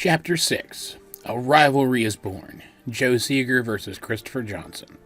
Chapter 6. A Rivalry is Born. Joe Seeger versus Christopher Johnson.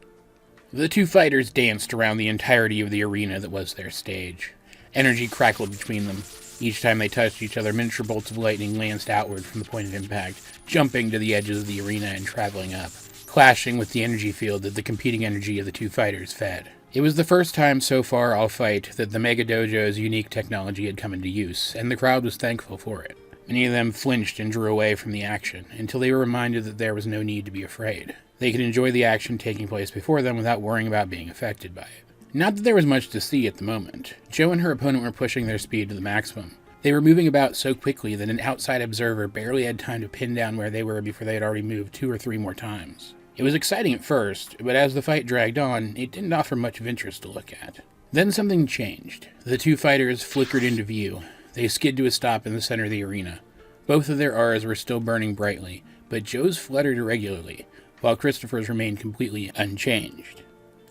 The two fighters danced around the entirety of the arena that was their stage. Energy crackled between them. Each time they touched each other, miniature bolts of lightning lanced outward from the point of impact, jumping to the edges of the arena and traveling up, clashing with the energy field that the competing energy of the two fighters fed. It was the first time so far all fight that the Mega Dojo's unique technology had come into use, and the crowd was thankful for it. Many of them flinched and drew away from the action, until they were reminded that there was no need to be afraid. They could enjoy the action taking place before them without worrying about being affected by it. Not that there was much to see at the moment. Joe and her opponent were pushing their speed to the maximum. They were moving about so quickly that an outside observer barely had time to pin down where they were before they had already moved 2 or 3 more times. It was exciting at first, but as the fight dragged on, it didn't offer much of interest to look at. Then something changed. The two fighters flickered into view. They skid to a stop in the center of the arena. Both of their auras were still burning brightly, but Joe's fluttered irregularly, while Christopher's remained completely unchanged.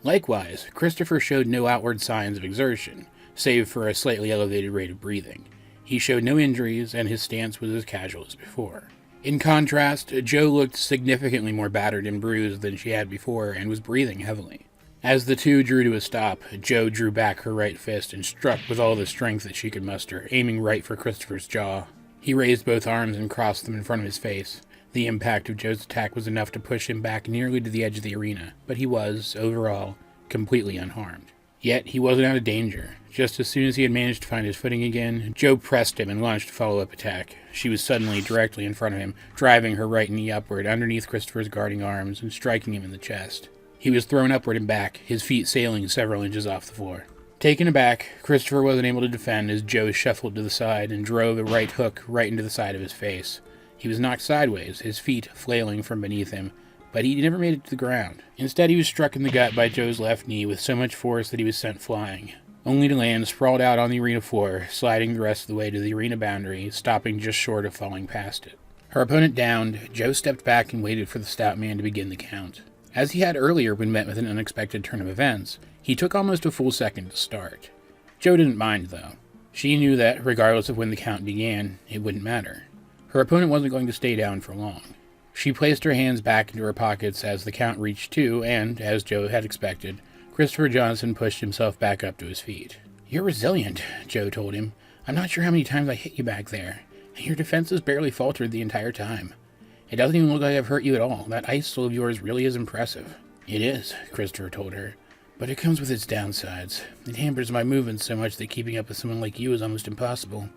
Likewise, Christopher showed no outward signs of exertion, save for a slightly elevated rate of breathing. He showed no injuries, and his stance was as casual as before. In contrast, Joe looked significantly more battered and bruised than she had before, and was breathing heavily. As the two drew to a stop, Joe drew back her right fist and struck with all the strength that she could muster, aiming right for Christopher's jaw. He raised both arms and crossed them in front of his face. The impact of Joe's attack was enough to push him back nearly to the edge of the arena, but he was, overall, completely unharmed. Yet, he wasn't out of danger. Just as soon as he had managed to find his footing again, Joe pressed him and launched a follow-up attack. She was suddenly directly in front of him, driving her right knee upward underneath Christopher's guarding arms and striking him in the chest. He was thrown upward and back, his feet sailing several inches off the floor. Taken aback, Christopher wasn't able to defend as Joe shuffled to the side and drove a right hook right into the side of his face. He was knocked sideways, his feet flailing from beneath him, but he never made it to the ground. Instead, he was struck in the gut by Joe's left knee with so much force that he was sent flying, only to land sprawled out on the arena floor, sliding the rest of the way to the arena boundary, stopping just short of falling past it. Her opponent downed, Joe stepped back and waited for the stout man to begin the count. As he had earlier when met with an unexpected turn of events, he took almost a full second to start. Joe didn't mind, though. She knew that, regardless of when the count began, it wouldn't matter. Her opponent wasn't going to stay down for long. She placed her hands back into her pockets as the count reached 2, and, as Joe had expected, Christopher Johnson pushed himself back up to his feet. "You're resilient," Joe told him. "I'm not sure how many times I hit you back there. Your defenses barely faltered the entire time. It doesn't even look like I've hurt you at all. That ice soul of yours really is impressive." "It is," Christopher told her, "but it comes with its downsides. It hampers my movements so much that keeping up with someone like you is almost impossible.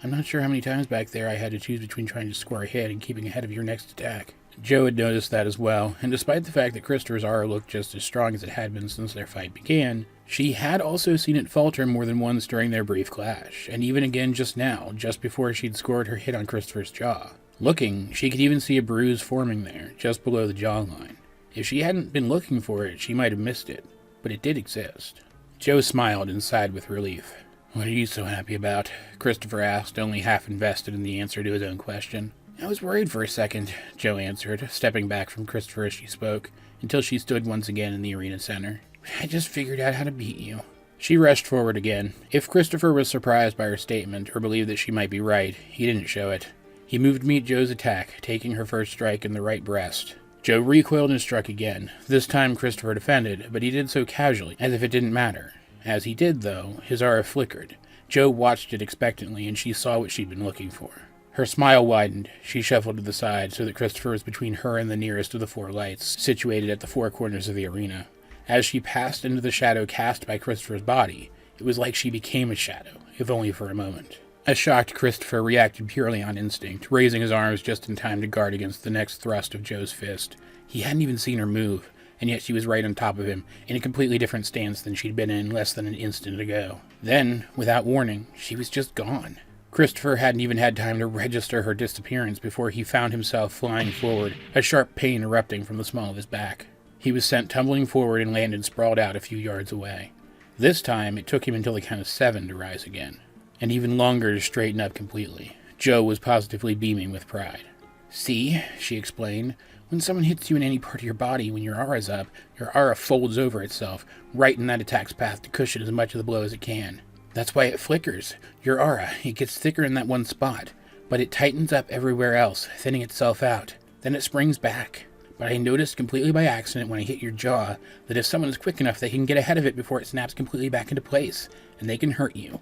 I'm not sure how many times back there I had to choose between trying to score ahead and keeping ahead of your next attack." Joe had noticed that as well, and despite the fact that Christopher's aura looked just as strong as it had been since their fight began, she had also seen it falter more than once during their brief clash, and even again just now, just before she'd scored her hit on Christopher's jaw. Looking, she could even see a bruise forming there, just below the jawline. If she hadn't been looking for it, she might have missed it, but it did exist. Joe smiled and sighed with relief. "What are you so happy about?" Christopher asked, only half invested in the answer to his own question. "I was worried for a second," Joe answered, stepping back from Christopher as she spoke, until she stood once again in the arena center. "I just figured out how to beat you." She rushed forward again. If Christopher was surprised by her statement, or believed that she might be right, he didn't show it. He moved to meet Joe's attack, taking her first strike in the right breast. Joe recoiled and struck again. This time Christopher defended, but he did so casually, as if it didn't matter. As he did, though, his aura flickered. Joe watched it expectantly, and she saw what she'd been looking for. Her smile widened. She shuffled to the side so that Christopher was between her and the nearest of the 4 lights, situated at the 4 corners of the arena. As she passed into the shadow cast by Christopher's body, it was like she became a shadow, if only for a moment. A shocked Christopher reacted purely on instinct, raising his arms just in time to guard against the next thrust of Joe's fist. He hadn't even seen her move, and yet she was right on top of him, in a completely different stance than she'd been in less than an instant ago. Then, without warning, she was just gone. Christopher hadn't even had time to register her disappearance before he found himself flying forward, a sharp pain erupting from the small of his back. He was sent tumbling forward and landed sprawled out a few yards away. This time, it took him until the count of 7 to rise again, and even longer to straighten up completely. Joe was positively beaming with pride. "See," she explained, "when someone hits you in any part of your body when your aura's up, your aura folds over itself, right in that attack's path to cushion as much of the blow as it can. That's why it flickers. Your aura, it gets thicker in that one spot. but it tightens up everywhere else, thinning itself out. Then it springs back. But I noticed completely by accident when I hit your jaw that if someone is quick enough, they can get ahead of it before it snaps completely back into place, and they can hurt you.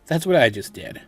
That's what I just did.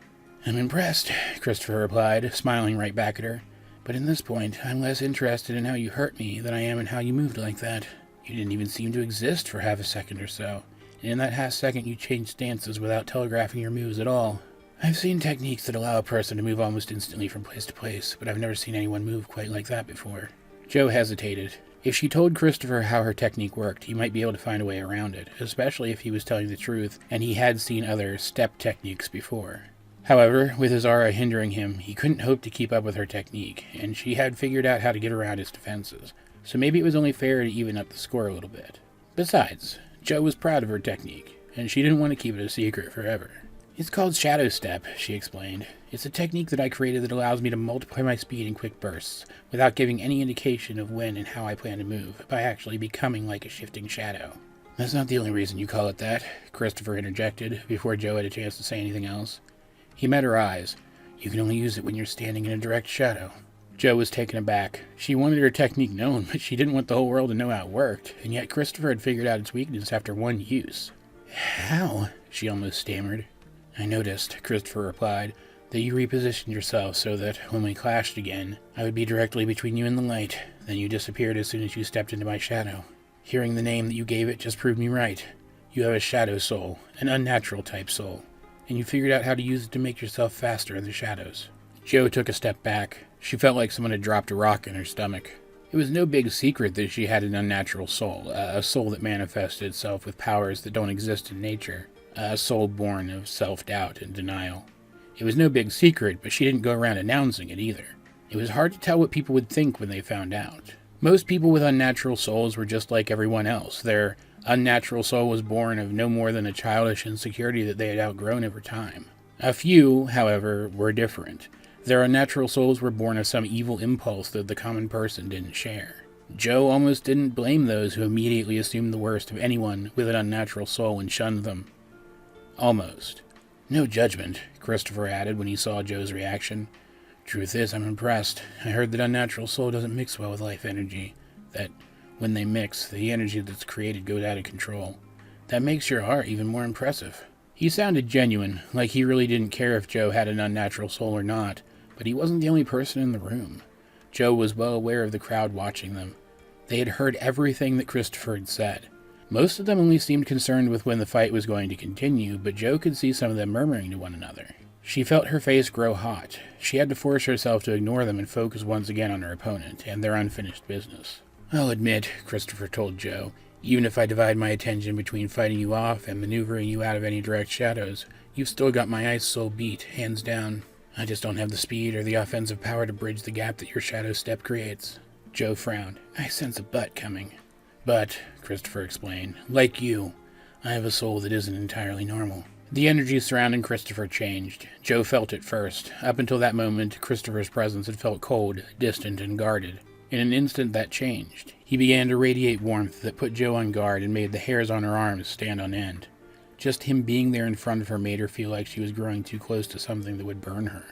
I'm impressed, Christopher replied, smiling right back at her. But in this point, I'm less interested in how you hurt me than I am in how you moved like that. You didn't even seem to exist for half a second or so, and in that half second you changed stances without telegraphing your moves at all. I've seen techniques that allow a person to move almost instantly from place to place, but I've never seen anyone move quite like that before. Jo hesitated. If she told Christopher how her technique worked, he might be able to find a way around it, especially if he was telling the truth, and he had seen other step techniques before. However, with his aura hindering him, he couldn't hope to keep up with her technique, and she had figured out how to get around his defenses, so maybe it was only fair to even up the score a little bit. Besides, Jo was proud of her technique, and she didn't want to keep it a secret forever. It's called Shadow Step, she explained. It's a technique that I created that allows me to multiply my speed in quick bursts, without giving any indication of when and how I plan to move, by actually becoming like a shifting shadow. That's not the only reason you call it that, Christopher interjected, before Jo had a chance to say anything else. He met her eyes. You can only use it when you're standing in a direct shadow. Jo was taken aback. She wanted her technique known, but she didn't want the whole world to know how it worked, and yet Christopher had figured out its weakness after one use. How? She almost stammered. I noticed, Christopher replied, that you repositioned yourself so that, when we clashed again, I would be directly between you and the light. Then you disappeared as soon as you stepped into my shadow. Hearing the name that you gave it just proved me right. You have a shadow soul, an unnatural type soul, and you figured out how to use it to make yourself faster in the shadows. Jo took a step back. She felt like someone had dropped a rock in her stomach. It was no big secret that she had an unnatural soul, a soul that manifested itself with powers that don't exist in nature. A soul born of self-doubt and denial. It was no big secret, but she didn't go around announcing it either. It was hard to tell what people would think when they found out. Most people with unnatural souls were just like everyone else. Their unnatural soul was born of no more than a childish insecurity that they had outgrown over time. A few, however, were different. Their unnatural souls were born of some evil impulse that the common person didn't share. Jo almost didn't blame those who immediately assumed the worst of anyone with an unnatural soul and shunned them. Almost. No judgment, Christopher added when he saw Jo's reaction. Truth is, I'm impressed. I heard that unnatural soul doesn't mix well with life energy. That when they mix, the energy that's created goes out of control. That makes your art even more impressive. He sounded genuine, like he really didn't care if Jo had an unnatural soul or not, but he wasn't the only person in the room. Jo was well aware of the crowd watching them. They had heard everything that Christopher had said. Most of them only seemed concerned with when the fight was going to continue, but Jo could see some of them murmuring to one another. She felt her face grow hot. She had to force herself to ignore them and focus once again on her opponent and their unfinished business. I'll admit, Christopher told Jo, even if I divide my attention between fighting you off and maneuvering you out of any direct shadows, you've still got my ice soul beat, hands down. I just don't have the speed or the offensive power to bridge the gap that your shadow step creates. Jo frowned. I sense a but coming. But, Christopher explained, like you, I have a soul that isn't entirely normal. The energy surrounding Christopher changed. Jo felt it first. Up until that moment, Christopher's presence had felt cold, distant, and guarded. In an instant, that changed. He began to radiate warmth that put Jo on guard and made the hairs on her arms stand on end. Just him being there in front of her made her feel like she was growing too close to something that would burn her.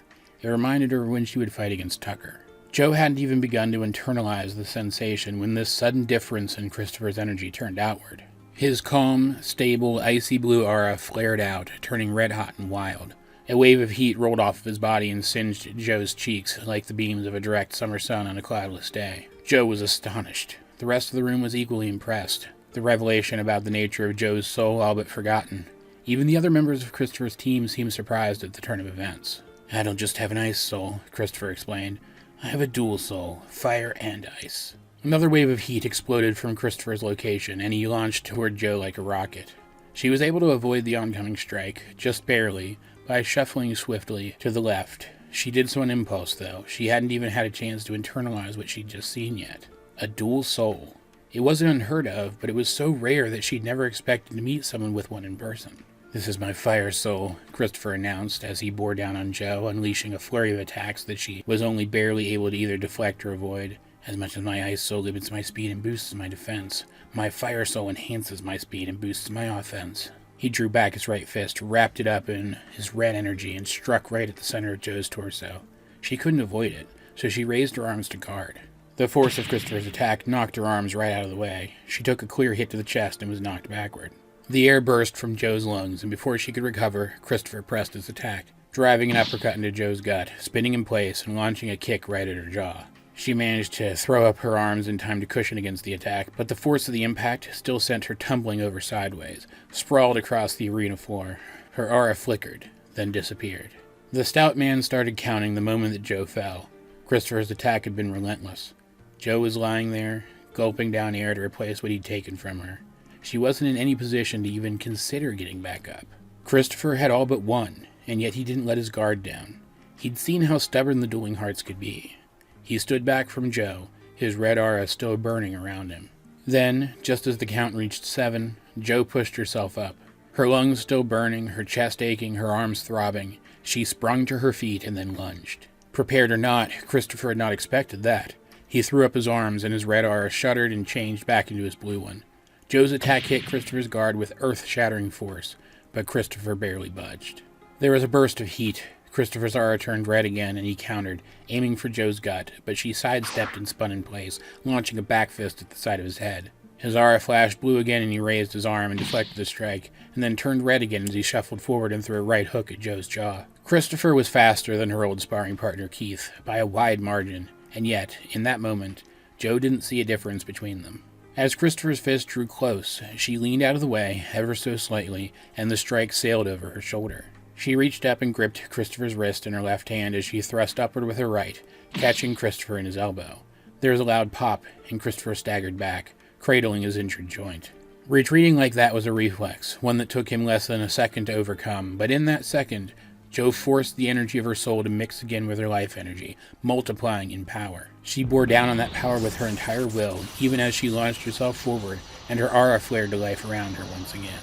It reminded her of when she would fight against Tucker. Jo hadn't even begun to internalize the sensation when this sudden difference in Christopher's energy turned outward. His calm, stable, icy blue aura flared out, turning red-hot and wild. A wave of heat rolled off of his body and singed Jo's cheeks like the beams of a direct summer sun on a cloudless day. Jo was astonished. The rest of the room was equally impressed. The revelation about the nature of Jo's soul all but forgotten. Even the other members of Christopher's team seemed surprised at the turn of events. I don't just have an ice soul, Christopher explained. I have a dual soul, fire and ice. Another wave of heat exploded from Christopher's location, and he launched toward Jo like a rocket. She was able to avoid the oncoming strike, just barely, by shuffling swiftly to the left. She did so on impulse, though. She hadn't even had a chance to internalize what she'd just seen yet. A dual soul. It wasn't unheard of, but it was so rare that she'd never expected to meet someone with one in person. This is my fire soul, Christopher announced as he bore down on Jo, unleashing a flurry of attacks that she was only barely able to either deflect or avoid. As much as my ice soul limits my speed and boosts my defense, my fire soul enhances my speed and boosts my offense. He drew back his right fist, wrapped it up in his red energy, and struck right at the center of Jo's torso. She couldn't avoid it, so she raised her arms to guard. The force of Christopher's attack knocked her arms right out of the way. She took a clear hit to the chest and was knocked backward. The air burst from Joe's lungs, and before she could recover, Christopher pressed his attack, driving an uppercut into Joe's gut, spinning in place and launching a kick right at her jaw. She managed to throw up her arms in time to cushion against the attack, but the force of the impact still sent her tumbling over sideways, sprawled across the arena floor. Her aura flickered, then disappeared. The stout man started counting the moment that Joe fell. Christopher's attack had been relentless. Joe was lying there, gulping down air to replace what he'd taken from her. She wasn't in any position to even consider getting back up. Christopher had all but won, and yet he didn't let his guard down. He'd seen how stubborn the Dueling Hearts could be. He stood back from Joe, his red aura still burning around him. Then, just as the count reached 7, Joe pushed herself up. Her lungs still burning, her chest aching, her arms throbbing, she sprung to her feet and then lunged. Prepared or not, Christopher had not expected that. He threw up his arms, and his red aura shuddered and changed back into his blue one. Joe's attack hit Christopher's guard with earth-shattering force, but Christopher barely budged. There was a burst of heat. Christopher's aura turned red again, and he countered, aiming for Joe's gut, but she sidestepped and spun in place, launching a back fist at the side of his head. His aura flashed blue again, and he raised his arm and deflected the strike, and then turned red again as he shuffled forward and threw a right hook at Joe's jaw. Christopher was faster than her old sparring partner Keith, by a wide margin, and yet, in that moment, Joe didn't see a difference between them. As Christopher's fist drew close, she leaned out of the way, ever so slightly, and the strike sailed over her shoulder. She reached up and gripped Christopher's wrist in her left hand as she thrust upward with her right, catching Christopher in his elbow. There was a loud pop, and Christopher staggered back, cradling his injured joint. Retreating like that was a reflex, one that took him less than a second to overcome, but in that second, Joe forced the energy of her soul to mix again with her life energy, multiplying in power. She bore down on that power with her entire will, even as she launched herself forward, and her aura flared to life around her once again.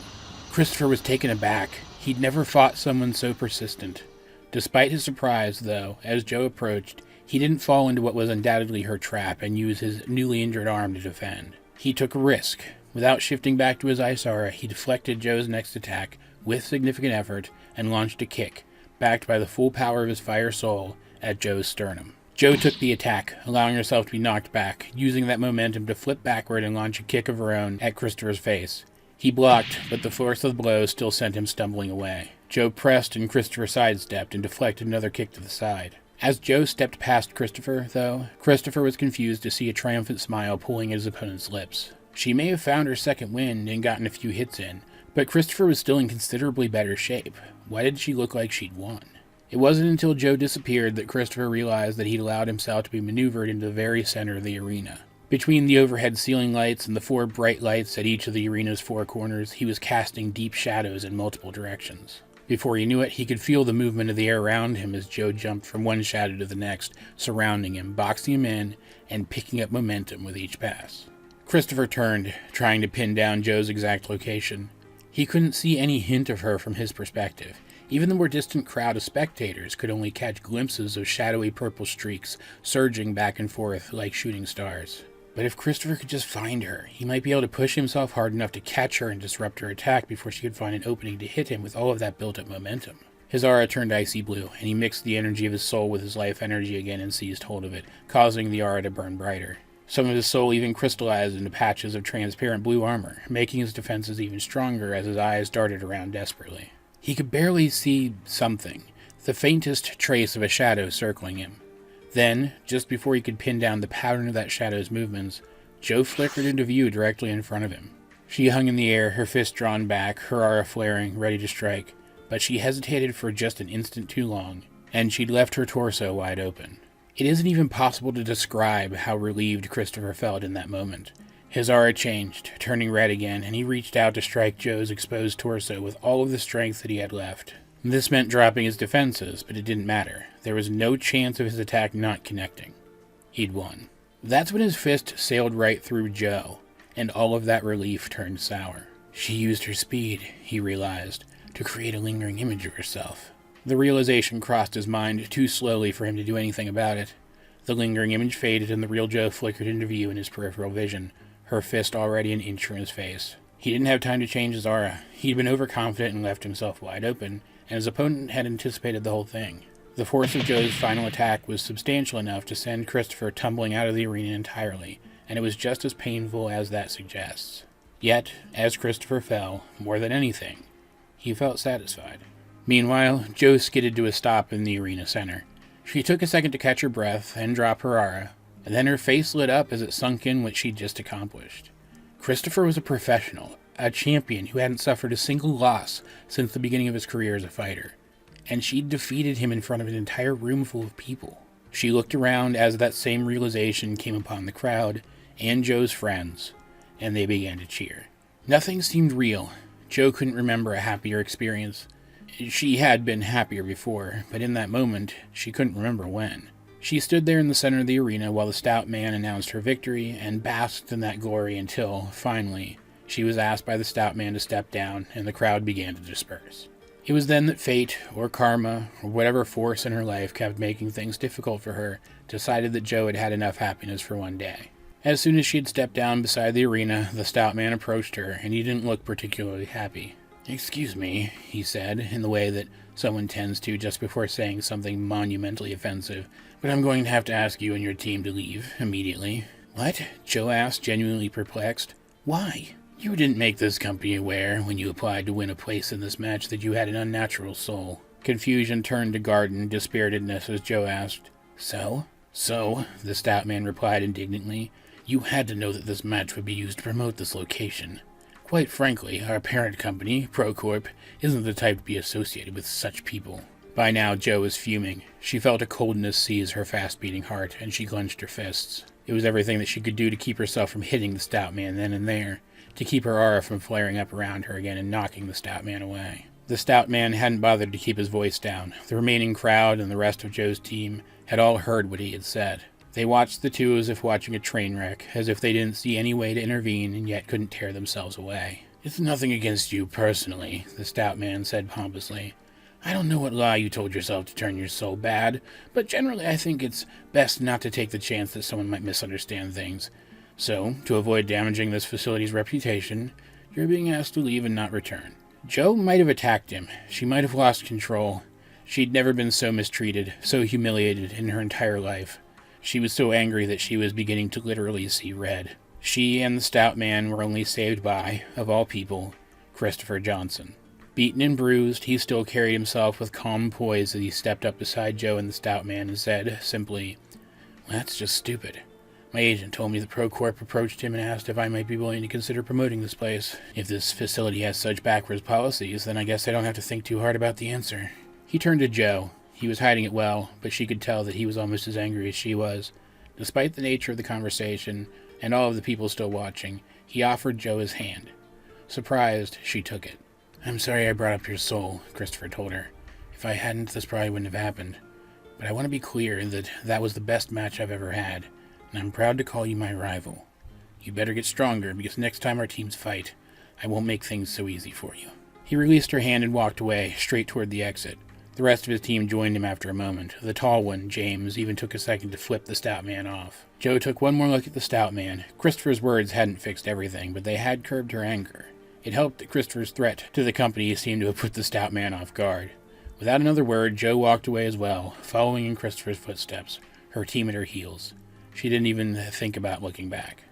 Christopher was taken aback. He'd never fought someone so persistent. Despite his surprise, though, as Joe approached, he didn't fall into what was undoubtedly her trap and use his newly injured arm to defend. He took a risk. Without shifting back to his ice aura, he deflected Joe's next attack, with significant effort, and launched a kick, backed by the full power of his fire soul, at Joe's sternum. Joe took the attack, allowing herself to be knocked back, using that momentum to flip backward and launch a kick of her own at Christopher's face. He blocked, but the force of the blow still sent him stumbling away. Joe pressed, and Christopher sidestepped and deflected another kick to the side. As Joe stepped past Christopher, though, Christopher was confused to see a triumphant smile pulling at his opponent's lips. She may have found her second wind and gotten a few hits in, but Christopher was still in considerably better shape. Why did she look like she'd won? It wasn't until Joe disappeared that Christopher realized that he'd allowed himself to be maneuvered into the very center of the arena. Between the overhead ceiling lights and the 4 bright lights at each of the arena's 4 corners, he was casting deep shadows in multiple directions. Before he knew it, he could feel the movement of the air around him as Joe jumped from one shadow to the next, surrounding him, boxing him in, and picking up momentum with each pass. Christopher turned, trying to pin down Joe's exact location. He couldn't see any hint of her from his perspective. Even the more distant crowd of spectators could only catch glimpses of shadowy purple streaks surging back and forth like shooting stars. But if Christopher could just find her, he might be able to push himself hard enough to catch her and disrupt her attack before she could find an opening to hit him with all of that built-up momentum. His aura turned icy blue, and he mixed the energy of his soul with his life energy again and seized hold of it, causing the aura to burn brighter. Some of his soul even crystallized into patches of transparent blue armor, making his defenses even stronger as his eyes darted around desperately. He could barely see something, the faintest trace of a shadow circling him. Then, just before he could pin down the pattern of that shadow's movements, Joe flickered into view directly in front of him. She hung in the air, her fist drawn back, her aura flaring, ready to strike, but she hesitated for just an instant too long, and she'd left her torso wide open. It isn't even possible to describe how relieved Christopher felt in that moment. His aura changed, turning red again, and he reached out to strike Joe's exposed torso with all of the strength that he had left. This meant dropping his defenses, but it didn't matter. There was no chance of his attack not connecting. He'd won. That's when his fist sailed right through Joe, and all of that relief turned sour. She used her speed, he realized, to create a lingering image of herself. The realization crossed his mind too slowly for him to do anything about it. The lingering image faded, and the real Joe flickered into view in his peripheral vision, her fist already an inch from his face. He didn't have time to change his aura. He'd been overconfident and left himself wide open, and his opponent had anticipated the whole thing. The force of Joe's final attack was substantial enough to send Christopher tumbling out of the arena entirely, and it was just as painful as that suggests. Yet, as Christopher fell, more than anything, he felt satisfied. Meanwhile, Joe skidded to a stop in the arena center. She took a second to catch her breath and drop her aura, and then her face lit up as it sunk in what she'd just accomplished. Christopher was a professional, a champion who hadn't suffered a single loss since the beginning of his career as a fighter, and she'd defeated him in front of an entire room full of people. She looked around as that same realization came upon the crowd and Joe's friends, and they began to cheer. Nothing seemed real. Joe couldn't remember a happier experience. She had been happier before, but in that moment, she couldn't remember when. She stood there in the center of the arena while the stout man announced her victory and basked in that glory until, finally, she was asked by the stout man to step down and the crowd began to disperse. It was then that fate, or karma, or whatever force in her life kept making things difficult for her, decided that Joe had had enough happiness for one day. As soon as she had stepped down beside the arena, the stout man approached her, and he didn't look particularly happy. "Excuse me," he said, in the way that someone tends to just before saying something monumentally offensive, "but I'm going to have to ask you and your team to leave immediately." "What?" Joe asked, genuinely perplexed. "Why?" "You didn't make this company aware, when you applied to win a place in this match, that you had an unnatural soul." Confusion turned to garden dispiritedness as Joe asked, "So?" "So," the stout man replied indignantly, "you had to know that this match would be used to promote this location. Quite frankly, our parent company, ProCorp, isn't the type to be associated with such people." By now, Joe was fuming. She felt a coldness seize her fast-beating heart, and she clenched her fists. It was everything that she could do to keep herself from hitting the stout man then and there, to keep her aura from flaring up around her again and knocking the stout man away. The stout man hadn't bothered to keep his voice down. The remaining crowd and the rest of Joe's team had all heard what he had said. They watched the two as if watching a train wreck, as if they didn't see any way to intervene and yet couldn't tear themselves away. "It's nothing against you personally," the stout man said pompously. "I don't know what lie you told yourself to turn your soul bad, but generally I think it's best not to take the chance that someone might misunderstand things. So, to avoid damaging this facility's reputation, you're being asked to leave and not return." Joe might have attacked him. She might have lost control. She'd never been so mistreated, so humiliated in her entire life. She was so angry that she was beginning to literally see red. She and the stout man were only saved by, of all people, Christopher Johnson. Beaten and bruised, he still carried himself with calm poise as he stepped up beside Joe and the stout man and said, simply, "Well, that's just stupid. My agent told me the ProCorp approached him and asked if I might be willing to consider promoting this place. If this facility has such backwards policies, then I guess I don't have to think too hard about the answer." He turned to Joe. He was hiding it well, but she could tell that he was almost as angry as she was. Despite the nature of the conversation, and all of the people still watching, he offered Joe his hand. Surprised, she took it. "I'm sorry I brought up your soul," Christopher told her. "If I hadn't, this probably wouldn't have happened. But I want to be clear that that was the best match I've ever had, and I'm proud to call you my rival. You better get stronger, because next time our teams fight, I won't make things so easy for you." He released her hand and walked away, straight toward the exit. The rest of his team joined him after a moment. The tall one, James, even took a second to flip the stout man off. Joe took one more look at the stout man. Christopher's words hadn't fixed everything, but they had curbed her anger. It helped that Christopher's threat to the company seemed to have put the stout man off guard. Without another word, Joe walked away as well, following in Christopher's footsteps, her team at her heels. She didn't even think about looking back.